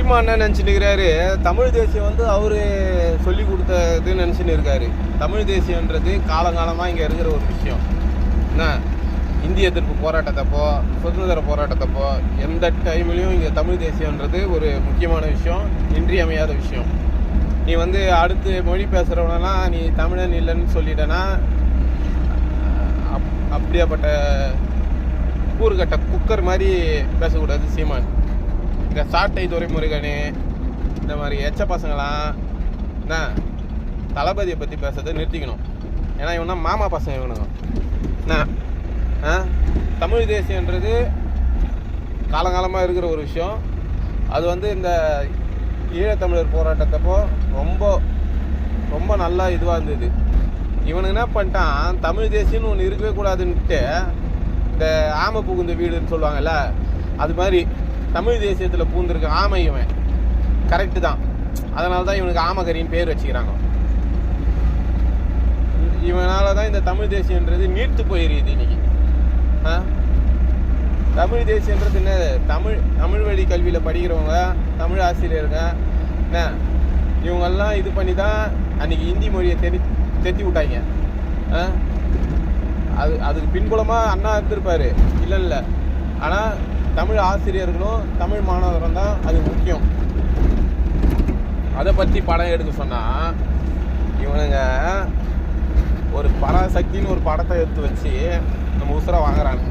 சீமா என்ன நினச்சிட்டு இருக்கிறாரு, தமிழ் தேசியம் வந்து அவரு சொல்லி கொடுத்ததுன்னு நினச்சின்னு இருக்காரு. தமிழ் தேசியன்றது காலங்காலமாக இங்கே இருக்கிற ஒரு விஷயம். என்ன, இந்திய எதிர்ப்பு போராட்டத்தப்போ, சுதந்திர போராட்டத்தப்போ எந்த டைம்லையும் இங்கே தமிழ் தேசியன்றது ஒரு முக்கியமான விஷயம், இன்றியமையாத விஷயம். நீ வந்து அடுத்து மொழி பேசுகிறவனா நீ தமிழன் இல்லைன்னு சொல்லிட்டேன்னா அப்படியாப்பட்ட கூறுகட்ட குக்கர் மாதிரி பேசக்கூடாது சீமான். இந்த சாட்டை துரைமுருகன் இந்த மாதிரி எச்ச பசங்களாம் என்ன தளபதியை பற்றி பேசுறதை நிறுத்திக்கணும். ஏன்னா இவனா மாமா பசங்க இவனுங்க. என்ன தமிழ் தேசியன்றது காலங்காலமாக இருக்கிற ஒரு விஷயம். அது வந்து இந்த ஈழத்தமிழர் போராட்டத்தப்போ ரொம்ப ரொம்ப நல்லா இதுவாக இருந்தது. இவனுக்கு என்ன பண்ணிட்டான், தமிழ் தேசியம்னு ஒன்று இருக்கவே கூடாதுன்ட்டு இந்த ஆமை புகுந்த வீடுன்னு சொல்லுவாங்கல்ல, அது மாதிரி தமிழ் தேசியத்தில் பூந்துருக்க ஆமை இவன். கரெக்டு தான். அதனால தான் இவனுக்கு ஆமகரின்னு பேர் வச்சுக்கிறாங்க. இவனால தான் இந்த தமிழ் தேசியன்றது நீர்த்து போயிருக்குது இன்னைக்கு. தமிழ் தேசியன்றது என்ன, தமிழ் வழி கல்வியில் படிக்கிறவங்க, தமிழ் ஆசிரியருங்க என்ன இவங்கெல்லாம் இது பண்ணி தான் அன்றைக்கி ஹிந்தி மொழியை தெத்தி விட்டாங்க. அதுக்கு பின்புலமாக அண்ணா இருந்திருப்பார், இல்லை. ஆனால் தமிழ் ஆசிரியர்களும் தமிழ் மாணவரும் தான் அது முக்கியம். அதை பற்றி படம் எடுக்க சொன்னால் இவனுங்க ஒரு பராசக்தின்னு ஒரு படத்தை எடுத்து வச்சு நம்ம உசுரை வாங்குறாங்க.